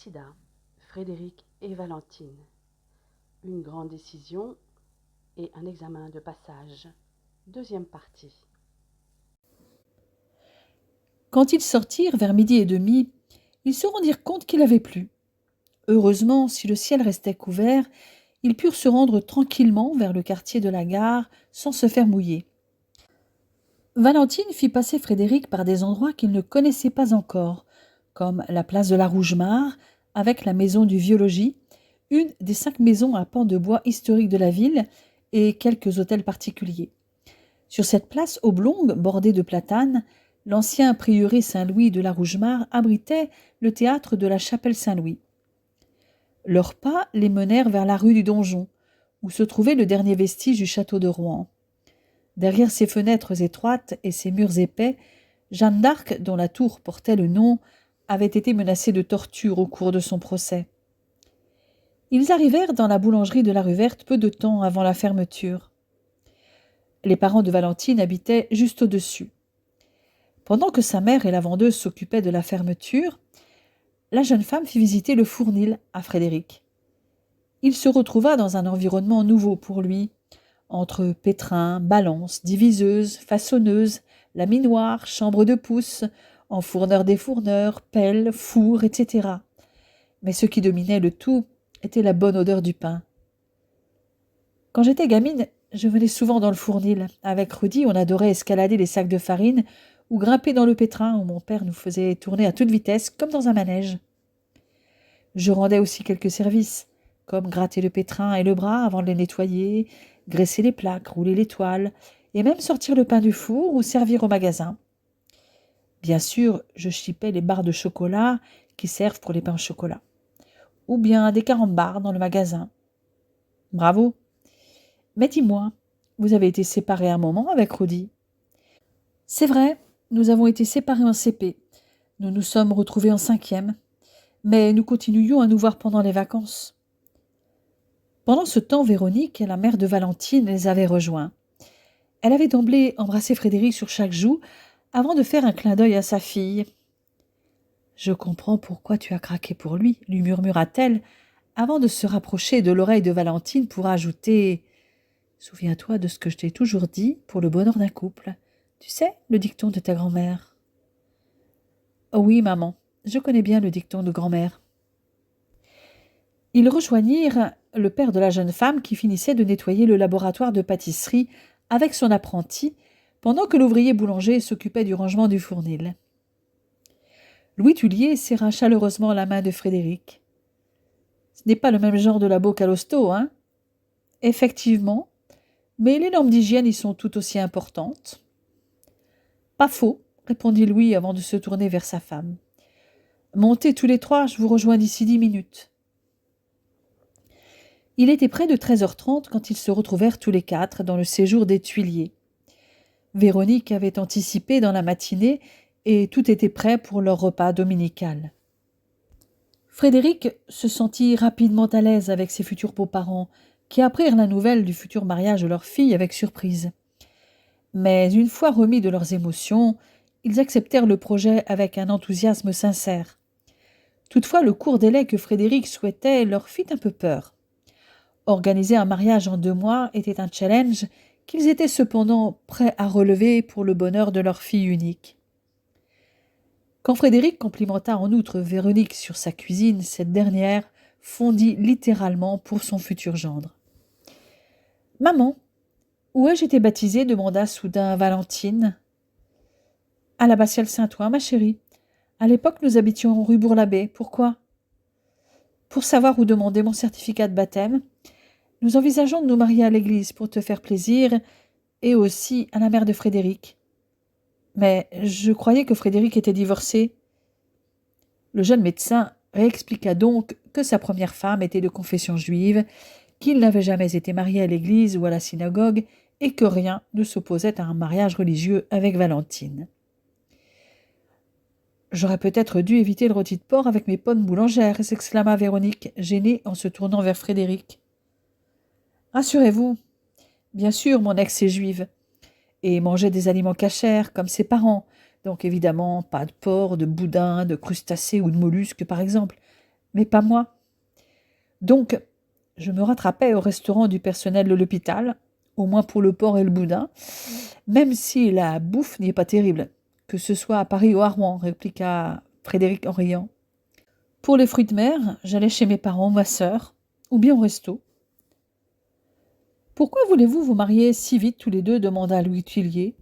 décida, Frédéric et Valentine. Une grande décision et un examen de passage. Deuxième partie. Quand ils sortirent vers 12h30, ils se rendirent compte qu'il avait plu. Heureusement, si le ciel restait couvert, ils purent se rendre tranquillement vers le quartier de la gare sans se faire mouiller. Valentine fit passer Frédéric par des endroits qu'il ne connaissait pas encore, comme la place de la Rougemare, avec la maison du Vieux-Logis, une des 5 maisons à pans de bois historiques de la ville, et quelques hôtels particuliers. Sur cette place oblongue, bordée de platanes, l'ancien prieuré Saint-Louis de la Rougemare abritait le théâtre de la chapelle Saint-Louis. Leurs pas les menèrent vers la rue du Donjon, où se trouvait le dernier vestige du château de Rouen. Derrière ses fenêtres étroites et ses murs épais, Jeanne d'Arc, dont la tour portait le nom, avait été menacée de torture au cours de son procès. Ils arrivèrent dans la boulangerie de la rue Verte peu de temps avant la fermeture. Les parents de Valentine habitaient juste au-dessus. Pendant que sa mère et la vendeuse s'occupaient de la fermeture, la jeune femme fit visiter le Fournil à Frédéric. Il se retrouva dans un environnement nouveau pour lui, entre pétrins, balances, diviseuses, façonneuses, laminoirs, chambres de pouce, enfourneurs des fourneurs, pelles, fours, etc. Mais ce qui dominait le tout était la bonne odeur du pain. Quand j'étais gamine, je venais souvent dans le Fournil. Avec Rudy, on adorait escalader les sacs de farine ou grimper dans le pétrin où mon père nous faisait tourner à toute vitesse, comme dans un manège. Je rendais aussi quelques services, comme gratter le pétrin et le bras avant de les nettoyer, graisser les plaques, rouler les toiles, et même sortir le pain du four ou servir au magasin. Bien sûr, je chipais les barres de chocolat qui servent pour les pains au chocolat, ou bien des carambars dans le magasin. Bravo! Mais dis-moi, vous avez été séparés un moment avec Rudy? C'est vrai, nous avons été séparés en CP. Nous nous sommes retrouvés en 5e, mais nous continuions à nous voir pendant les vacances. Pendant ce temps, Véronique, la mère de Valentine, les avait rejoints. Elle avait d'emblée embrassé Frédéric sur chaque joue avant de faire un clin d'œil à sa fille. « Je comprends pourquoi tu as craqué pour lui, lui murmura-t-elle, avant de se rapprocher de l'oreille de Valentine pour ajouter « Souviens-toi de ce que je t'ai toujours dit pour le bonheur d'un couple. Tu sais, le dicton de ta grand-mère. » « Oh oui, maman, je connais bien le dicton de grand-mère. » Ils rejoignirent le père de la jeune femme qui finissait de nettoyer le laboratoire de pâtisserie avec son apprenti, pendant que l'ouvrier boulanger s'occupait du rangement du Fournil. Louis Tullier serra chaleureusement la main de Frédéric. « Ce n'est pas le même genre de labo qu'à l'hosto, hein ? » ?»« Effectivement, mais les normes d'hygiène y sont tout aussi importantes. »« Pas faux, » répondit Louis avant de se tourner vers sa femme. « Montez tous les 3, je vous rejoins d'ici 10 minutes. » Il était près de 13h30 quand ils se retrouvèrent tous les 4 dans le séjour des Tuiliers. Véronique avait anticipé dans la matinée et tout était prêt pour leur repas dominical. Frédéric se sentit rapidement à l'aise avec ses futurs beaux-parents, qui apprirent la nouvelle du futur mariage de leur fille avec surprise. Mais une fois remis de leurs émotions, ils acceptèrent le projet avec un enthousiasme sincère. Toutefois, le court délai que Frédéric souhaitait leur fit un peu peur. Organiser un mariage en 2 mois était un challenge qu'ils étaient cependant prêts à relever pour le bonheur de leur fille unique. Quand Frédéric complimenta en outre Véronique sur sa cuisine, cette dernière fondit littéralement pour son futur gendre. « Maman, où ai-je été baptisée ?» demanda soudain Valentine. « À l'abbatiale Saint-Ouen, ma chérie. À l'époque, nous habitions rue Bourg-l'Abbé. Pourquoi ? » ?»« Pour savoir où demander mon certificat de baptême. Nous envisageons de nous marier à l'église pour te faire plaisir et aussi à la mère de Frédéric. » « Mais je croyais que Frédéric était divorcé. » Le jeune médecin réexpliqua donc que sa première femme était de confession juive, qu'il n'avait jamais été marié à l'église ou à la synagogue et que rien ne s'opposait à un mariage religieux avec Valentine. « J'aurais peut-être dû éviter le rôti de porc avec mes pommes boulangères, » s'exclama Véronique, gênée en se tournant vers Frédéric. « Rassurez-vous, bien sûr, mon ex est juive, et mangeait des aliments cachers comme ses parents, donc évidemment pas de porc, de boudin, de crustacés ou de mollusques par exemple, mais pas moi. Donc, je me rattrapais au restaurant du personnel de l'hôpital, au moins pour le porc et le boudin, même si la bouffe n'y est pas terrible, que ce soit à Paris ou à Rouen, répliqua Frédéric en riant. Pour les fruits de mer, j'allais chez mes parents, ma sœur, ou bien au resto. Pourquoi voulez-vous vous marier si vite tous les deux demanda Louis Tuillier.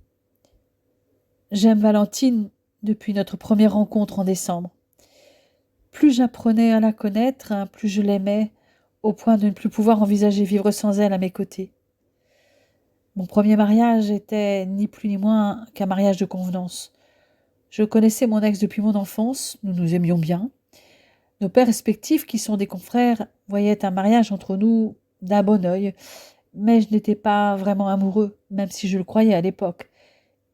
J'aime Valentine depuis notre première rencontre en décembre. Plus j'apprenais à la connaître, plus je l'aimais, au point de ne plus pouvoir envisager vivre sans elle à mes côtés. Mon premier mariage était ni plus ni moins qu'un mariage de convenance. Je connaissais mon ex depuis mon enfance, nous nous aimions bien. Nos pères respectifs, qui sont des confrères, voyaient un mariage entre nous d'un bon œil, mais je n'étais pas vraiment amoureux, même si je le croyais à l'époque.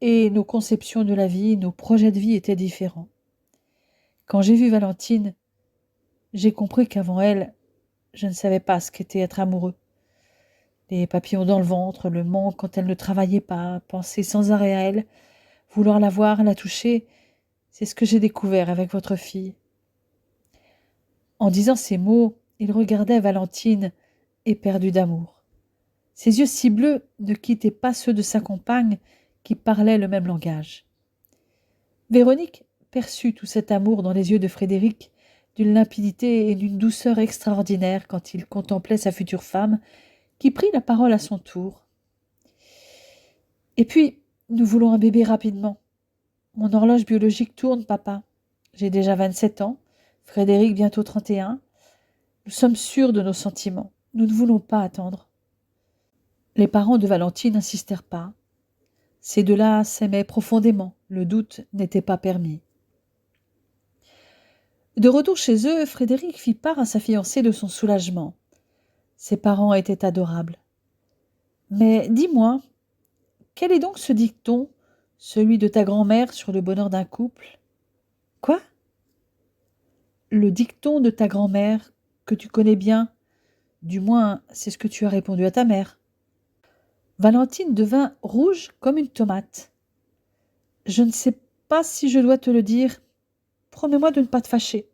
Et nos conceptions de la vie, nos projets de vie étaient différents. Quand j'ai vu Valentine, j'ai compris qu'avant elle, je ne savais pas ce qu'était être amoureux. Les papillons dans le ventre, le manque quand elle ne travaillait pas, penser sans arrêt à elle, vouloir la voir, la toucher, c'est ce que j'ai découvert avec votre fille. En disant ces mots, il regardait Valentine, éperdue d'amour. Ses yeux si bleus ne quittaient pas ceux de sa compagne, qui parlait le même langage. Véronique perçut tout cet amour dans les yeux de Frédéric, d'une limpidité et d'une douceur extraordinaires quand il contemplait sa future femme, qui prit la parole à son tour. Et puis, nous voulons un bébé rapidement. Mon horloge biologique tourne, papa. J'ai déjà 27 ans, Frédéric bientôt 31. Nous sommes sûrs de nos sentiments. Nous ne voulons pas attendre. Les parents de Valentine n'insistèrent pas. Ces deux-là s'aimaient profondément. Le doute n'était pas permis. De retour chez eux, Frédéric fit part à sa fiancée de son soulagement. Ses parents étaient adorables. Mais dis-moi, quel est donc ce dicton, celui de ta grand-mère sur le bonheur d'un couple? Quoi? Le dicton de ta grand-mère, que tu connais bien. Du moins, c'est ce que tu as répondu à ta mère. Valentine devint rouge comme une tomate. Je ne sais pas si je dois te le dire. Promets-moi de ne pas te fâcher.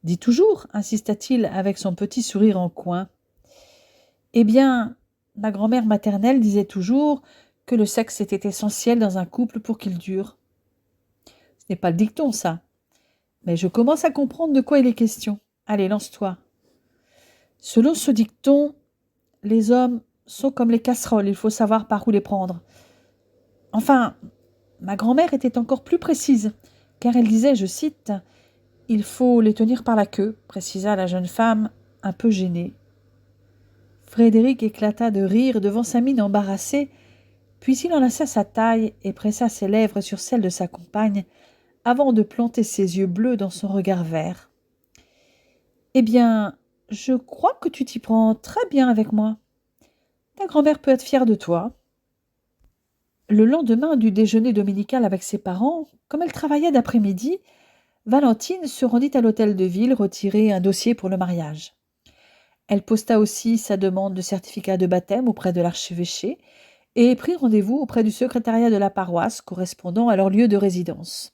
Dis toujours, insista-t-il avec son petit sourire en coin. Eh bien, ma grand-mère maternelle disait toujours que le sexe était essentiel dans un couple pour qu'il dure. Ce n'est pas le dicton, ça. Mais je commence à comprendre de quoi il est question. Allez, lance-toi. Selon ce dicton, les hommes sont comme les casseroles, il faut savoir par où les prendre. Enfin, ma grand-mère était encore plus précise, car elle disait, je cite, « Il faut les tenir par la queue », précisa la jeune femme, un peu gênée. Frédéric éclata de rire devant sa mine embarrassée, puis il enlaça sa taille et pressa ses lèvres sur celles de sa compagne, avant de planter ses yeux bleus dans son regard vert. « Eh bien, je crois que tu t'y prends très bien avec moi. Ta grand-mère peut être fière de toi. » Le lendemain du déjeuner dominical avec ses parents, comme elle travaillait d'après-midi, Valentine se rendit à l'hôtel de ville retirer un dossier pour le mariage. Elle posta aussi sa demande de certificat de baptême auprès de l'archevêché et prit rendez-vous auprès du secrétariat de la paroisse correspondant à leur lieu de résidence.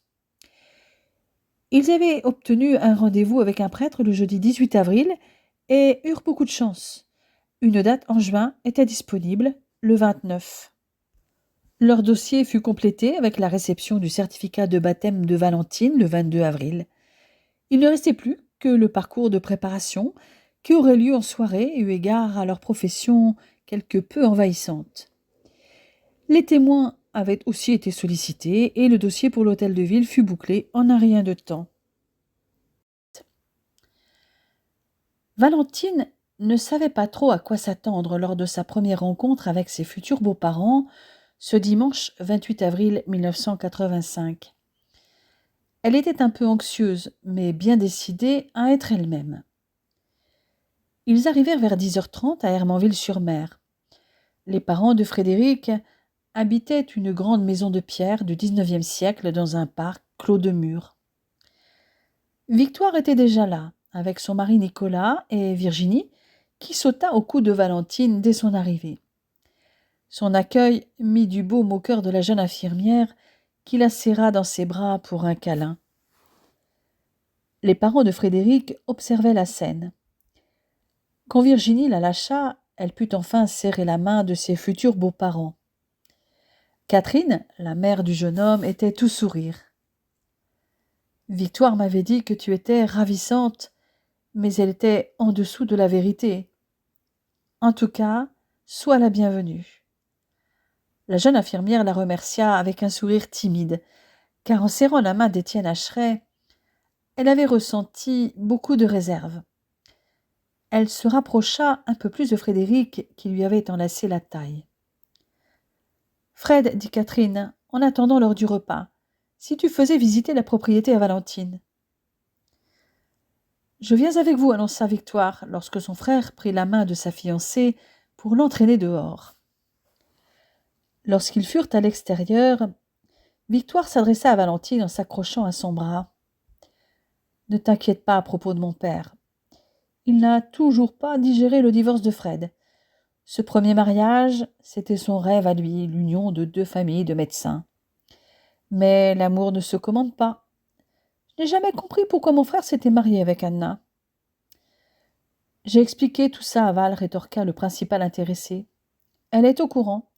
Ils avaient obtenu un rendez-vous avec un prêtre le jeudi 18 avril et eurent beaucoup de chance. Une date en juin était disponible, le 29. Leur dossier fut complété avec la réception du certificat de baptême de Valentine le 22 avril. Il ne restait plus que le parcours de préparation qui aurait lieu en soirée eu égard à leur profession quelque peu envahissante. Les témoins avaient aussi été sollicités et le dossier pour l'hôtel de ville fut bouclé en un rien de temps. Valentine ne savait pas trop à quoi s'attendre lors de sa première rencontre avec ses futurs beaux-parents ce dimanche 28 avril 1985. Elle était un peu anxieuse, mais bien décidée à être elle-même. Ils arrivèrent vers 10h30 à Hermanville-sur-Mer. Les parents de Frédéric habitaient une grande maison de pierre du XIXe siècle dans un parc clos de murs. Victoire était déjà là, avec son mari Nicolas et Virginie, qui sauta au cou de Valentine dès son arrivée. Son accueil mit du baume au cœur de la jeune infirmière, qui la serra dans ses bras pour un câlin. Les parents de Frédéric observaient la scène. Quand Virginie la lâcha, elle put enfin serrer la main de ses futurs beaux-parents. Catherine, la mère du jeune homme, était tout sourire. « Victoire m'avait dit que tu étais ravissante, mais elle était en dessous de la vérité. En tout cas, sois la bienvenue. » La jeune infirmière la remercia avec un sourire timide, car en serrant la main d'Étienne Hacheret, elle avait ressenti beaucoup de réserve. Elle se rapprocha un peu plus de Frédéric, qui lui avait enlacé la taille. « Fred, dit Catherine, en attendant l'heure du repas, si tu faisais visiter la propriété à Valentine. » « Je viens avec vous, annonça Victoire, lorsque son frère prit la main de sa fiancée pour l'entraîner dehors. Lorsqu'ils furent à l'extérieur, Victoire s'adressa à Valentine en s'accrochant à son bras. « Ne t'inquiète pas à propos de mon père. Il n'a toujours pas digéré le divorce de Fred. Ce premier mariage, c'était son rêve à lui, l'union de 2 familles de médecins. Mais l'amour ne se commande pas. Je n'ai jamais compris pourquoi mon frère s'était marié avec Anna. » « J'ai expliqué tout ça à Val, rétorqua le principal intéressé. Elle est au courant.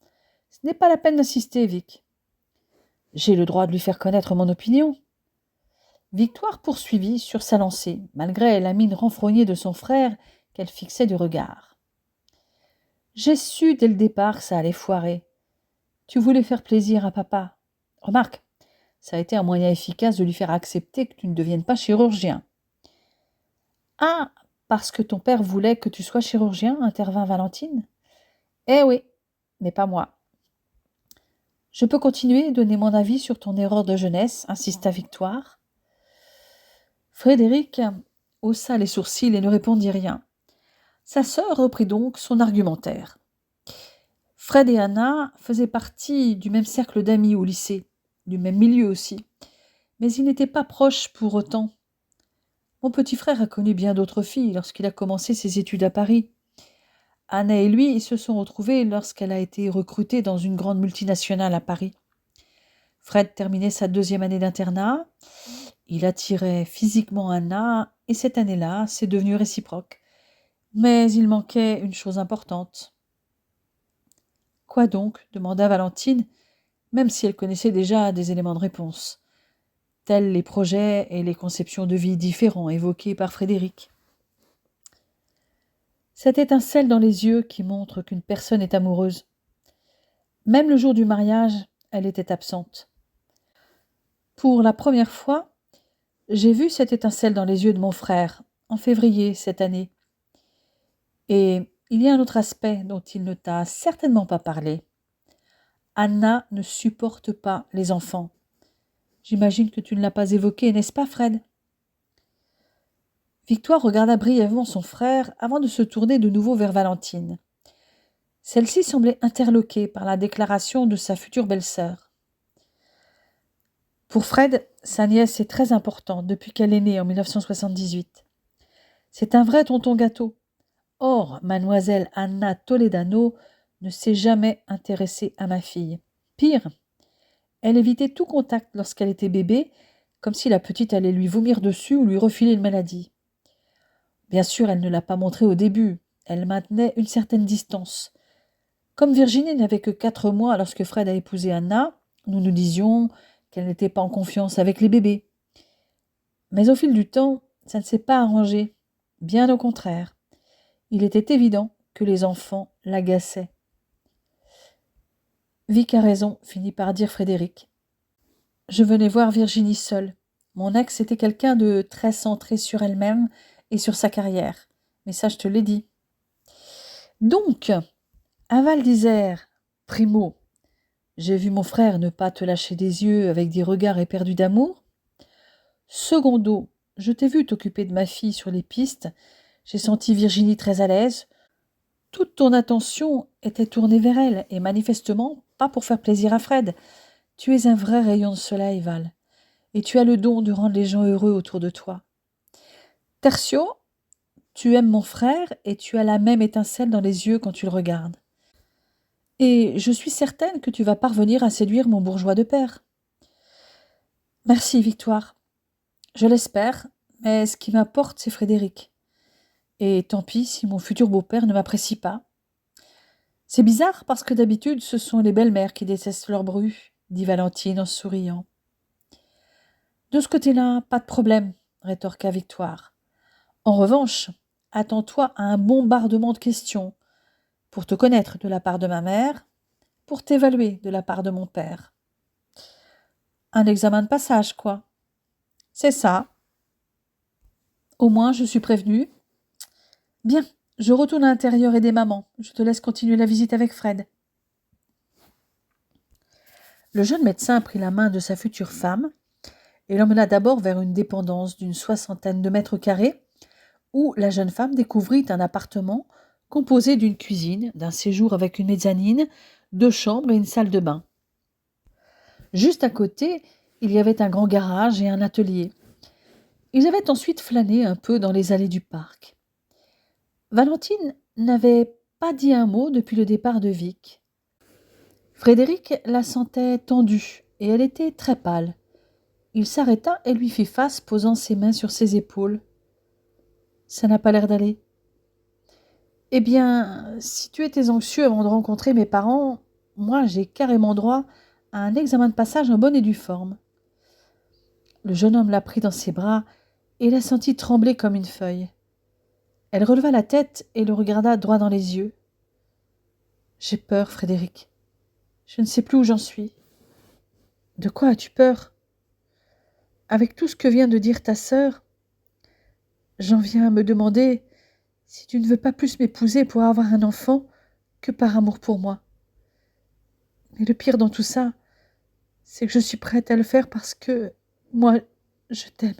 Ce n'est pas la peine d'insister, Vic. J'ai le droit de lui faire connaître mon opinion. » Victoire poursuivit sur sa lancée, malgré la mine renfrognée de son frère qu'elle fixait du regard. « J'ai su dès le départ que ça allait foirer. Tu voulais faire plaisir à papa. Remarque, ça a été un moyen efficace de lui faire accepter que tu ne deviennes pas chirurgien. »« Ah, parce que ton père voulait que tu sois chirurgien, intervint Valentine. Eh oui, mais pas moi. »« Je peux continuer et donner mon avis sur ton erreur de jeunesse, insista Victoire. Frédéric haussa les sourcils et ne répondit rien. Sa sœur reprit donc son argumentaire. Fred et Anna faisaient partie du même cercle d'amis au lycée, du même milieu aussi, mais ils n'étaient pas proches pour autant. Mon petit frère a connu bien d'autres filles lorsqu'il a commencé ses études à Paris. Anna et lui se sont retrouvés lorsqu'elle a été recrutée dans une grande multinationale à Paris. Fred terminait sa 2e année d'internat. Il attirait physiquement Anna, et cette année-là, c'est devenu réciproque. Mais il manquait une chose importante. « Quoi donc ?» demanda Valentine, même si elle connaissait déjà des éléments de réponse, tels les projets et les conceptions de vie différents évoqués par Frédéric. Cette étincelle dans les yeux qui montre qu'une personne est amoureuse. Même le jour du mariage, elle était absente. Pour la première fois, j'ai vu cette étincelle dans les yeux de mon frère, en février cette année. Et il y a un autre aspect dont il ne t'a certainement pas parlé. Anna ne supporte pas les enfants. J'imagine que tu ne l'as pas évoqué, n'est-ce pas, Fred ? Victoire regarda brièvement son frère avant de se tourner de nouveau vers Valentine. Celle-ci semblait interloquée par la déclaration de sa future belle-sœur. Pour Fred, sa nièce est très importante depuis qu'elle est née en 1978. C'est un vrai tonton gâteau. Or, mademoiselle Anna Toledano ne s'est jamais intéressée à ma fille. Pire, elle évitait tout contact lorsqu'elle était bébé, comme si la petite allait lui vomir dessus ou lui refiler une maladie. Bien sûr, elle ne l'a pas montré au début. Elle maintenait une certaine distance. Comme Virginie n'avait que 4 mois lorsque Fred a épousé Anna, nous nous disions qu'elle n'était pas en confiance avec les bébés. Mais au fil du temps, ça ne s'est pas arrangé. Bien au contraire. Il était évident que les enfants l'agaçaient. Vic a raison, finit par dire Frédéric. Je venais voir Virginie seule. Mon ex était quelqu'un de très centré sur elle-même et sur sa carrière. Mais ça, je te l'ai dit. Donc, à Val d'Isère, primo, j'ai vu mon frère ne pas te lâcher des yeux avec des regards éperdus d'amour. Secondo, je t'ai vu t'occuper de ma fille sur les pistes. J'ai senti Virginie très à l'aise. Toute ton attention était tournée vers elle, et manifestement pas pour faire plaisir à Fred. Tu es un vrai rayon de soleil, Val, et tu as le don de rendre les gens heureux autour de toi. Tertio, tu aimes mon frère, et tu as la même étincelle dans les yeux quand tu le regardes. Et je suis certaine que tu vas parvenir à séduire mon bourgeois de père. Merci, Victoire. Je l'espère, Mais ce qui m'importe, c'est Frédéric. Et tant pis si mon futur beau-père ne m'apprécie pas. C'est bizarre parce que d'habitude, ce sont les belles-mères qui détestent leur bru, dit Valentine en souriant. De ce côté-là, pas de problème, rétorqua Victoire. En revanche, attends-toi à un bombardement de questions, pour te connaître de la part de ma mère, pour t'évaluer de la part de mon père. Un examen de passage, quoi. C'est ça. Au moins, je suis prévenue. Bien, je retourne à l'intérieur aider maman. Je te laisse continuer la visite avec Fred. Le jeune médecin prit la main de sa future femme et l'emmena d'abord vers une dépendance d'une 60aine de mètres carrés, où la jeune femme découvrit un appartement composé d'une cuisine, d'un séjour avec une mezzanine, 2 chambres et une salle de bain. Juste à côté, il y avait un grand garage et un atelier. Ils avaient ensuite flâné un peu dans les allées du parc. Valentine n'avait pas dit un mot depuis le départ de Vic. Frédéric la sentait tendue et elle était très pâle. Il s'arrêta et lui fit face, posant ses mains sur ses épaules. « Ça n'a pas l'air d'aller. »« Eh bien, si tu étais anxieux avant de rencontrer mes parents, moi j'ai carrément droit à un examen de passage en bonne et due forme. » Le jeune homme la prit dans ses bras et la sentit trembler comme une feuille. Elle releva la tête et le regarda droit dans les yeux. « J'ai peur, Frédéric. Je ne sais plus où j'en suis. »« De quoi as-tu peur ? Avec tout ce que vient de dire ta sœur, j'en viens à me demander si tu ne veux pas plus m'épouser pour avoir un enfant que par amour pour moi. Mais le pire dans tout ça, c'est que je suis prête à le faire parce que, moi, je t'aime.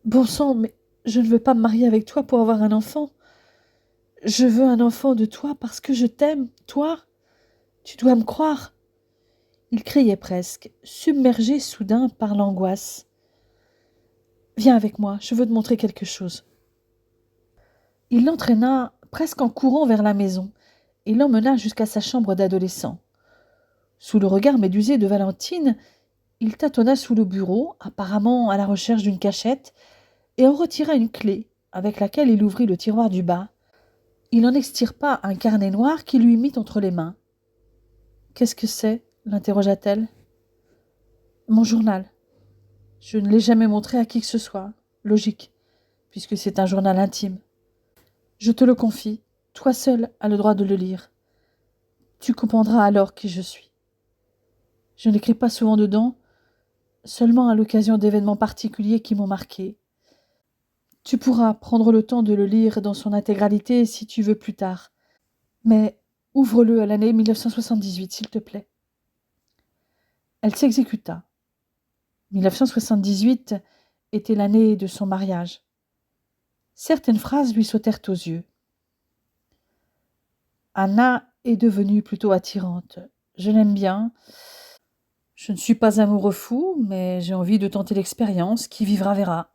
Bon sang, mais je ne veux pas me marier avec toi pour avoir un enfant. Je veux un enfant de toi parce que je t'aime, toi. Tu dois me croire. » Il criait presque, submergé soudain par l'angoisse. « Viens avec moi, je veux te montrer quelque chose. » Il l'entraîna presque en courant vers la maison et l'emmena jusqu'à sa chambre d'adolescent. Sous le regard médusé de Valentine, il tâtonna sous le bureau, apparemment à la recherche d'une cachette, et en retira une clé, avec laquelle il ouvrit le tiroir du bas. Il en extirpa un carnet noir qu'il lui mit entre les mains. « Qu'est-ce que c'est » l'interrogea-t-elle. « Mon journal. Je ne l'ai jamais montré à qui que ce soit. Logique, puisque c'est un journal intime. Je te le confie, toi seul as le droit de le lire. Tu comprendras alors qui je suis. Je n'écris pas souvent dedans, seulement à l'occasion d'événements particuliers qui m'ont marqué. Tu pourras prendre le temps de le lire dans son intégralité si tu veux plus tard. Mais ouvre-le à l'année 1978, s'il te plaît. » Elle s'exécuta. 1978 était l'année de son mariage. Certaines phrases lui sautèrent aux yeux. Anna est devenue plutôt attirante. Je l'aime bien. Je ne suis pas amoureux fou, mais j'ai envie de tenter l'expérience. Qui vivra verra.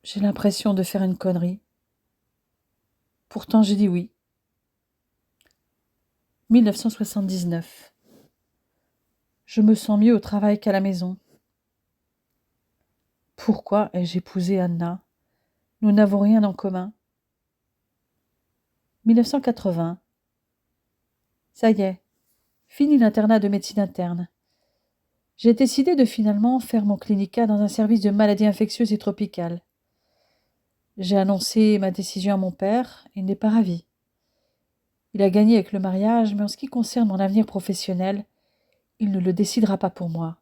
J'ai l'impression de faire une connerie. Pourtant, j'ai dit oui. 1979. Je me sens mieux au travail qu'à la maison. Pourquoi ai-je épousé Anna ? Nous n'avons rien en commun. 1980. Ça y est, fini l'internat de médecine interne. J'ai décidé de finalement faire mon clinica dans un service de maladies infectieuses et tropicales. J'ai annoncé ma décision à mon père, il n'est pas ravi. Il a gagné avec le mariage, mais en ce qui concerne mon avenir professionnel, il ne le décidera pas pour moi.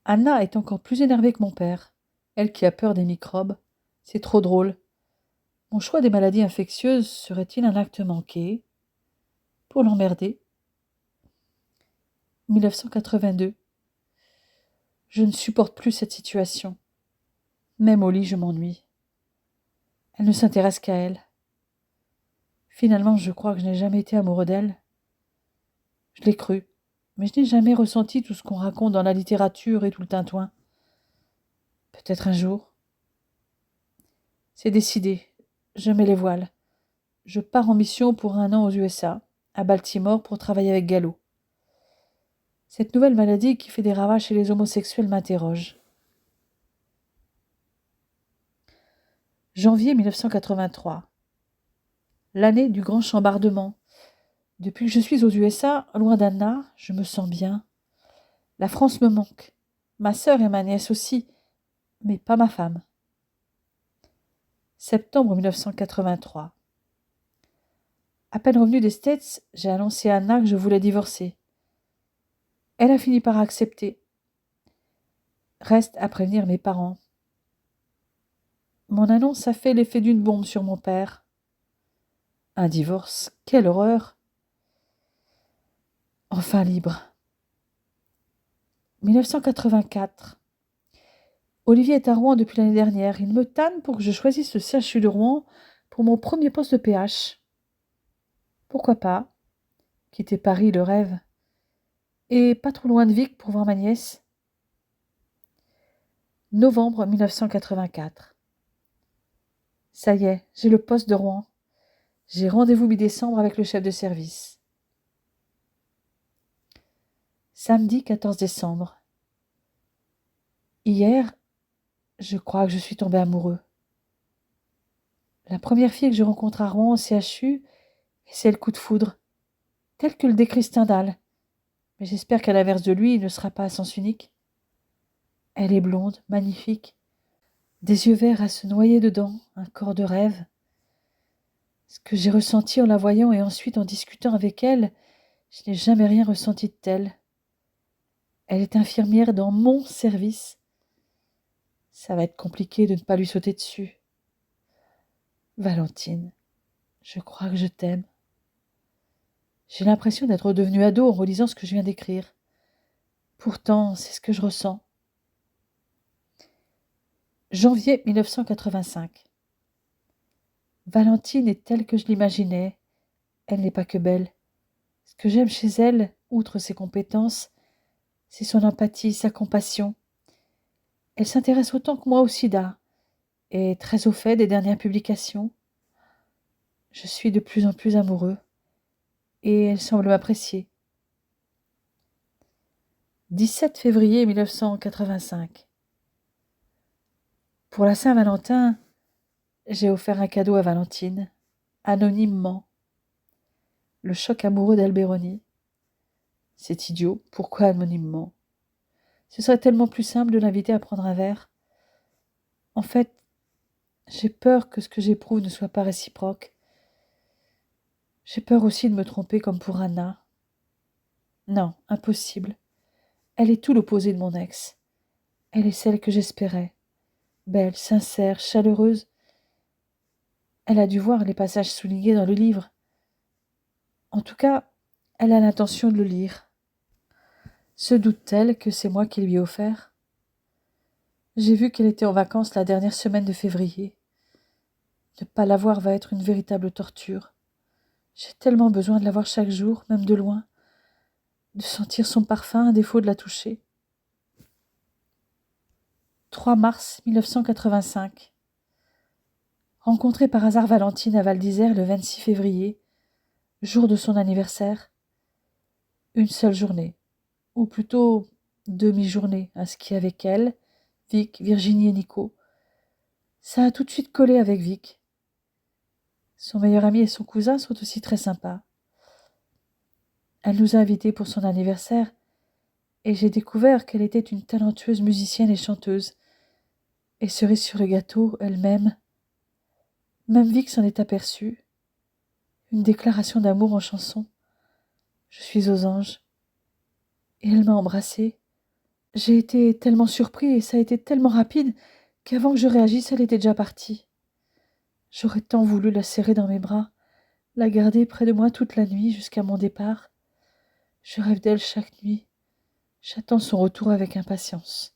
Anna est encore plus énervée que mon père, elle qui a peur des microbes. C'est trop drôle. Mon choix des maladies infectieuses serait-il un acte manqué ? Pour l'emmerder. 1982. Je ne supporte plus cette situation. Même au lit, je m'ennuie. Elle ne s'intéresse qu'à elle. Finalement, je crois que je n'ai jamais été amoureux d'elle. Je l'ai cru, mais je n'ai jamais ressenti tout ce qu'on raconte dans la littérature et tout le tintouin. Peut-être un jour. C'est décidé. Je mets les voiles. Je pars en mission pour 1 an aux USA, à Baltimore, pour travailler avec Gallo. Cette nouvelle maladie qui fait des ravages chez les homosexuels m'interroge. Janvier 1983. L'année du grand chambardement. Depuis que je suis aux USA, loin d'Anna, je me sens bien. La France me manque. Ma sœur et ma nièce aussi, mais pas ma femme. Septembre 1983. À peine revenue des States, j'ai annoncé à Anna que je voulais divorcer. Elle a fini par accepter. Reste à prévenir mes parents. Mon annonce a fait l'effet d'une bombe sur mon père. Un divorce, quelle horreur! Enfin libre. 1984. Olivier est à Rouen depuis l'année dernière. Il me tanne pour que je choisisse le CHU de Rouen pour mon premier poste de PH. Pourquoi pas? Quitter Paris, le rêve. Et pas trop loin de Vic pour voir ma nièce. Novembre 1984. Ça y est, j'ai le poste de Rouen. J'ai rendez-vous mi-décembre avec le chef de service. Samedi 14 décembre. Hier, je crois que je suis tombée amoureux. La première fille que je rencontre à Rouen au CHU, c'est le coup de foudre, tel que le décrit Stendhal. Mais j'espère qu'à l'inverse de lui, il ne sera pas à sens unique. Elle est blonde, magnifique, des yeux verts à se noyer dedans, un corps de rêve. Ce que j'ai ressenti en la voyant et ensuite en discutant avec elle, je n'ai jamais rien ressenti de tel. Elle est infirmière dans mon service. Ça va être compliqué de ne pas lui sauter dessus. Valentine, je crois que je t'aime. J'ai l'impression d'être redevenue ado en relisant ce que je viens d'écrire. Pourtant, c'est ce que je ressens. Janvier 1985. Valentine est telle que je l'imaginais. Elle n'est pas que belle. Ce que j'aime chez elle, outre ses compétences, c'est son empathie, sa compassion. Elle s'intéresse autant que moi au sida, est très au fait des dernières publications. Je suis de plus en plus amoureux, et elle semble m'apprécier. 17 février 1985. Pour la Saint-Valentin, j'ai offert un cadeau à Valentine, anonymement. Le choc amoureux d'Alberoni. C'est idiot, pourquoi anonymement? Ce serait tellement plus simple de l'inviter à prendre un verre. En fait, j'ai peur que ce que j'éprouve ne soit pas réciproque. J'ai peur aussi de me tromper comme pour Anna. Non, impossible. Elle est tout l'opposé de mon ex. Elle est celle que j'espérais. Belle, sincère, chaleureuse. Elle a dû voir les passages soulignés dans le livre. En tout cas, elle a l'intention de le lire. Se doute-t-elle que c'est moi qui lui ai offert? J'ai vu qu'elle était en vacances la dernière semaine de février. Ne pas la voir va être une véritable torture. J'ai tellement besoin de la voir chaque jour, même de loin, de sentir son parfum à défaut de la toucher. 3 mars 1985. Rencontré par hasard Valentine à Val d'Isère le 26 février, jour de son anniversaire. Une seule journée, ou plutôt demi-journée, à skier avec elle, Vic, Virginie et Nico. Ça a tout de suite collé avec Vic. Son meilleur ami et son cousin sont aussi très sympas. Elle nous a invités pour son anniversaire, et j'ai découvert qu'elle était une talentueuse musicienne et chanteuse. Et cerise sur le gâteau, elle-même. Même Vic s'en est aperçu. Une déclaration d'amour en chanson. Je suis aux anges. Et elle m'a embrassée. J'ai été tellement surpris et ça a été tellement rapide qu'avant que je réagisse, elle était déjà partie. J'aurais tant voulu la serrer dans mes bras, la garder près de moi toute la nuit jusqu'à mon départ. Je rêve d'elle chaque nuit. J'attends son retour avec impatience.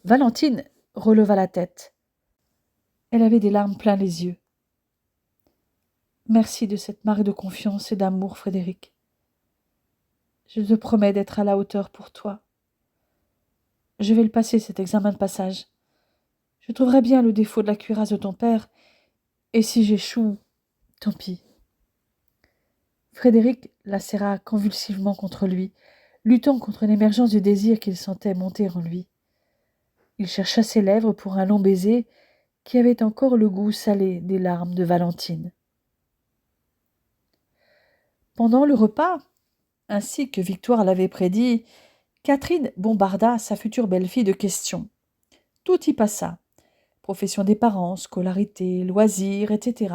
Valentine releva la tête. Elle avait des larmes plein les yeux. Merci de cette marque de confiance et d'amour, Frédéric. Je te promets d'être à la hauteur pour toi. Je vais le passer, cet examen de passage. Je trouverai bien le défaut de la cuirasse de ton père, et si j'échoue, tant pis. Frédéric la serra convulsivement contre lui, luttant contre l'émergence du désir qu'il sentait monter en lui. Il chercha ses lèvres pour un long baiser qui avait encore le goût salé des larmes de Valentine. Pendant le repas, ainsi que Victoire l'avait prédit, Catherine bombarda sa future belle-fille de questions. Tout y passa. Profession des parents, scolarité, loisirs, etc.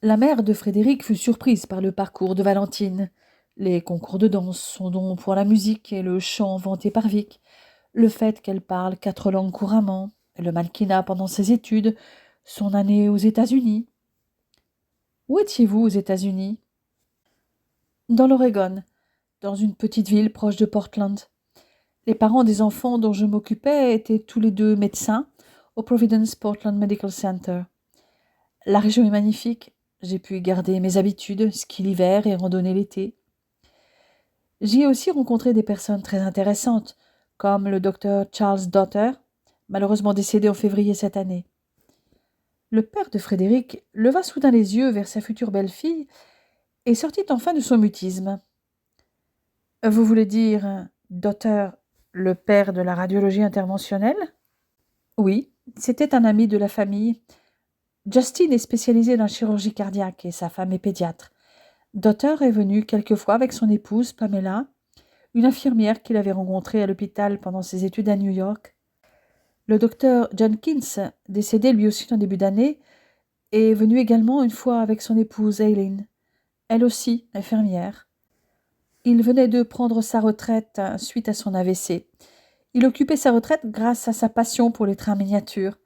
La mère de Frédéric fut surprise par le parcours de Valentine. Les concours de danse, son don pour la musique et le chant vanté par Vic, le fait qu'elle parle 4 langues couramment, le mannequinat pendant ses études, son année aux États-Unis. Où étiez-vous aux États-Unis ? Dans l'Oregon, dans une petite ville proche de Portland. Les parents des enfants dont je m'occupais étaient tous les deux médecins au Providence Portland Medical Center. La région est magnifique. J'ai pu y garder mes habitudes, ski l'hiver et randonnée l'été. J'y ai aussi rencontré des personnes très intéressantes, comme le docteur Charles Dotter, malheureusement décédé en février cette année. Le père de Frédéric leva soudain les yeux vers sa future belle-fille et sortit enfin de son mutisme. « Vous voulez dire, Dotter, le père de la radiologie interventionnelle ?» Oui, c'était un ami de la famille. Justin est spécialisé dans la chirurgie cardiaque et sa femme est pédiatre. Dotter est venu quelquefois avec son épouse, Pamela, une infirmière qu'il avait rencontrée à l'hôpital pendant ses études à New York. Le docteur Jenkins, décédé lui aussi en début d'année, est venu également une fois avec son épouse Aileen, elle aussi infirmière. Il venait de prendre sa retraite suite à son AVC. Il occupait sa retraite grâce à sa passion pour les trains miniatures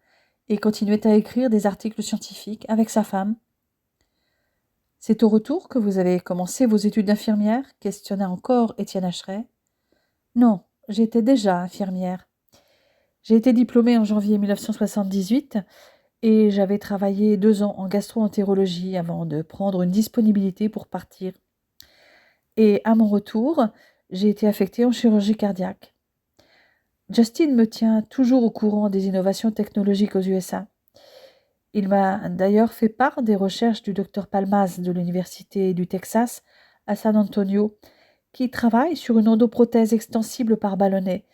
et continuait à écrire des articles scientifiques avec sa femme. « C'est au retour que vous avez commencé vos études d'infirmière ?» questionna encore Étienne Acheret. « Non, j'étais déjà infirmière. J'ai été diplômée en janvier 1978 et j'avais travaillé 2 ans en gastro-entérologie avant de prendre une disponibilité pour partir. Et à mon retour, j'ai été affectée en chirurgie cardiaque. Justin me tient toujours au courant des innovations technologiques aux USA. Il m'a d'ailleurs fait part des recherches du docteur Palmaz de l'Université du Texas à San Antonio, qui travaille sur une endoprothèse extensible par ballonnet,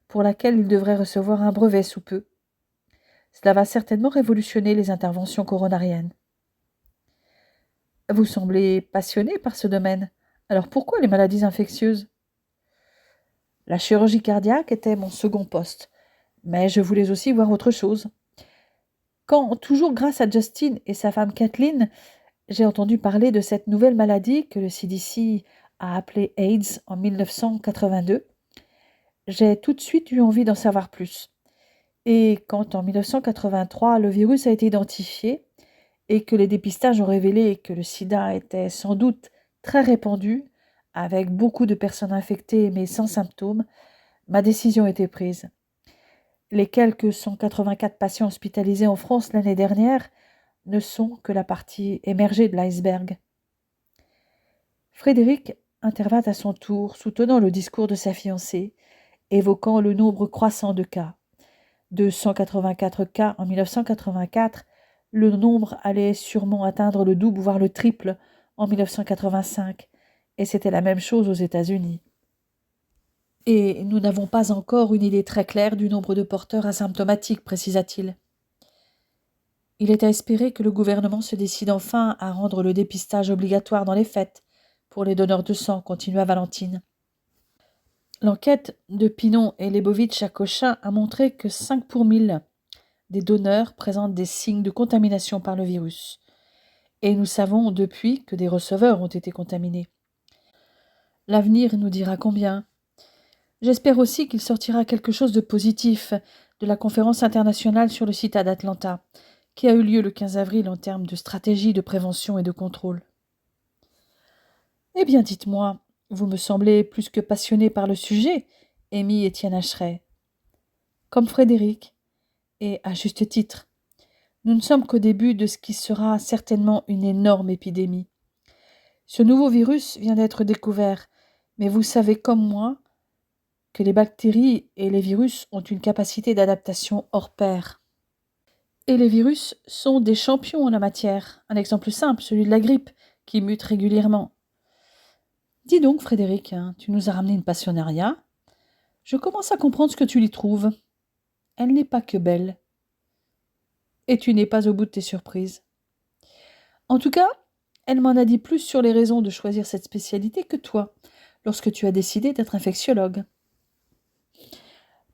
pour laquelle il devrait recevoir un brevet sous peu. Cela va certainement révolutionner les interventions coronariennes. Vous semblez passionné par ce domaine. Alors pourquoi les maladies infectieuses ? La chirurgie cardiaque était mon second poste, mais je voulais aussi voir autre chose. Quand, toujours grâce à Justin et sa femme Kathleen, j'ai entendu parler de cette nouvelle maladie que le CDC a appelée AIDS en 1982, j'ai tout de suite eu envie d'en savoir plus. Et quand en 1983 le virus a été identifié et que les dépistages ont révélé que le sida était sans doute très répandu, avec beaucoup de personnes infectées mais sans symptômes, ma décision était prise. Les quelques 184 patients hospitalisés en France l'année dernière ne sont que la partie émergée de l'iceberg. Frédéric intervint à son tour, soutenant le discours de sa fiancée, évoquant le nombre croissant de cas. De 184 cas en 1984, le nombre allait sûrement atteindre le double, voire le triple, en 1985, et c'était la même chose aux États-Unis. Et nous n'avons pas encore une idée très claire du nombre de porteurs asymptomatiques, précisa-t-il. Il est à espérer que le gouvernement se décide enfin à rendre le dépistage obligatoire dans les fêtes pour les donneurs de sang, continua Valentine. L'enquête de Pinon et Lebovitch à Cochin a montré que 5 pour 1000 des donneurs présentent des signes de contamination par le virus. Et nous savons depuis que des receveurs ont été contaminés. L'avenir nous dira combien. J'espère aussi qu'il sortira quelque chose de positif de la conférence internationale sur le sida d'Atlanta, qui a eu lieu le 15 avril en termes de stratégie de prévention et de contrôle. Eh bien, dites-moi, vous me semblez plus que passionné par le sujet, émit Étienne Acheret. Comme Frédéric, et à juste titre. Nous ne sommes qu'au début de ce qui sera certainement une énorme épidémie. Ce nouveau virus vient d'être découvert, mais vous savez comme moi que les bactéries et les virus ont une capacité d'adaptation hors pair. Et les virus sont des champions en la matière. Un exemple simple, celui de la grippe, qui mute régulièrement. Dis donc, Frédéric, tu nous as ramené une passionnariat. Je commence à comprendre ce que tu y trouves. Elle n'est pas que belle. Et tu n'es pas au bout de tes surprises. En tout cas, elle m'en a dit plus sur les raisons de choisir cette spécialité que toi, lorsque tu as décidé d'être infectiologue.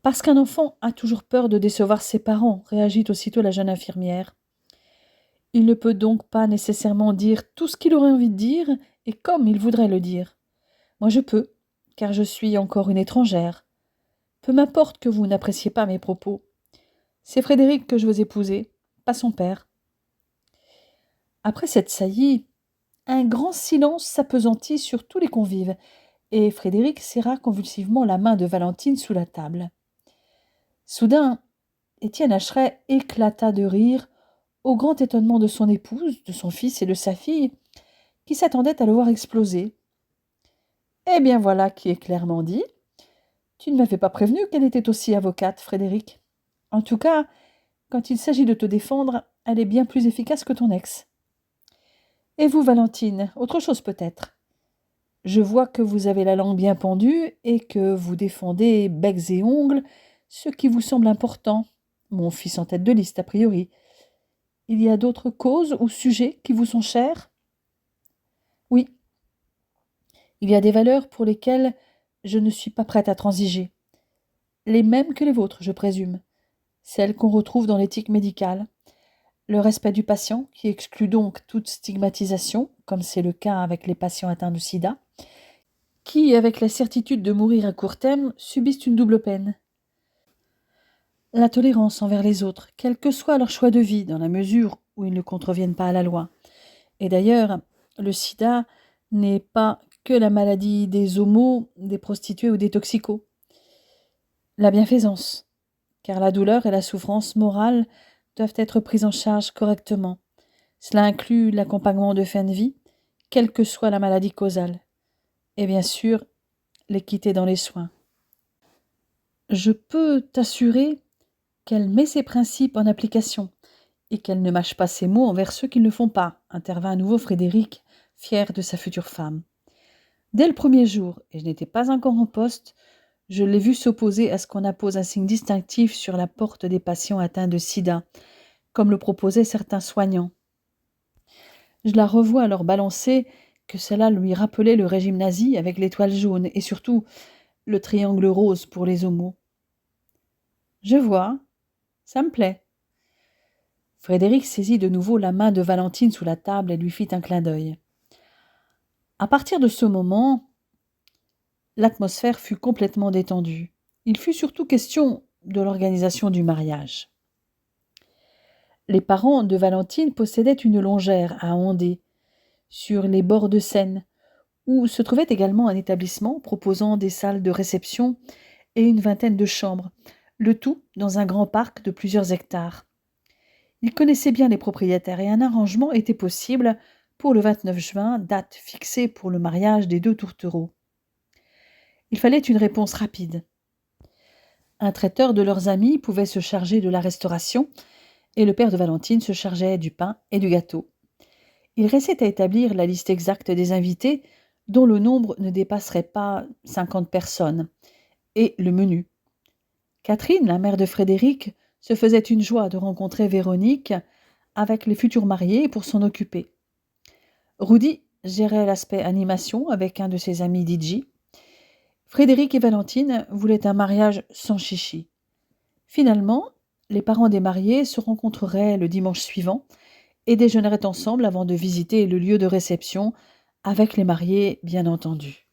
Parce qu'un enfant a toujours peur de décevoir ses parents, réagit aussitôt la jeune infirmière. Il ne peut donc pas nécessairement dire tout ce qu'il aurait envie de dire et comme il voudrait le dire. Moi je peux, car je suis encore une étrangère. Peu m'importe que vous n'appréciez pas mes propos. C'est Frédéric que je veux épouser, pas son père. Après cette saillie, un grand silence s'appesantit sur tous les convives, et Frédéric serra convulsivement la main de Valentine sous la table. Soudain, Étienne Hacheret éclata de rire, au grand étonnement de son épouse, de son fils et de sa fille, qui s'attendaient à le voir exploser. « Eh bien voilà qui est clairement dit. Tu ne m'avais pas prévenu qu'elle était aussi avocate, Frédéric. En tout cas, quand il s'agit de te défendre, elle est bien plus efficace que ton ex. Et vous, Valentine, autre chose peut-être. Je vois que vous avez la langue bien pendue et que vous défendez becs et ongles ce qui vous semble important, mon fils en tête de liste a priori. Il y a d'autres causes ou sujets qui vous sont chers? Oui. Il y a des valeurs pour lesquelles je ne suis pas prête à transiger. Les mêmes que les vôtres, je présume. Celles qu'on retrouve dans l'éthique médicale. Le respect du patient, qui exclut donc toute stigmatisation, comme c'est le cas avec les patients atteints de sida, qui, avec la certitude de mourir à court terme, subissent une double peine. La tolérance envers les autres, quel que soit leur choix de vie, dans la mesure où ils ne contreviennent pas à la loi. Et d'ailleurs, le sida n'est pas que la maladie des homos, des prostituées ou des toxicos. La bienfaisance, car la douleur et la souffrance morale doivent être prises en charge correctement. Cela inclut l'accompagnement de fin de vie, quelle que soit la maladie causale. Et bien sûr, l'équité dans les soins. Je peux t'assurer qu'elle met ses principes en application et qu'elle ne mâche pas ses mots envers ceux qui ne le font pas, intervint à nouveau Frédéric, fier de sa future femme. Dès le premier jour, et je n'étais pas encore en poste, je l'ai vue s'opposer à ce qu'on appose un signe distinctif sur la porte des patients atteints de sida, comme le proposaient certains soignants. Je la revois alors balancer que cela lui rappelait le régime nazi avec l'étoile jaune et surtout le triangle rose pour les homos. Je vois, ça me plaît. Frédéric saisit de nouveau la main de Valentine sous la table et lui fit un clin d'œil. À partir de ce moment, l'atmosphère fut complètement détendue. Il fut surtout question de l'organisation du mariage. Les parents de Valentine possédaient une longère à Andé, sur les bords de Seine, où se trouvait également un établissement proposant des salles de réception et une vingtaine de chambres, le tout dans un grand parc de plusieurs hectares. Ils connaissaient bien les propriétaires et un arrangement était possible pour le 29 juin, date fixée pour le mariage des deux tourtereaux. Il fallait une réponse rapide. Un traiteur de leurs amis pouvait se charger de la restauration et le père de Valentine se chargeait du pain et du gâteau. Il restait à établir la liste exacte des invités dont le nombre ne dépasserait pas 50 personnes, et le menu. Catherine, la mère de Frédéric, se faisait une joie de rencontrer Véronique avec les futurs mariés pour s'en occuper. Rudy gérait l'aspect animation avec un de ses amis DJ. Frédéric et Valentine voulaient un mariage sans chichi. Finalement, les parents des mariés se rencontreraient le dimanche suivant et déjeuneraient ensemble avant de visiter le lieu de réception, avec les mariés bien entendu.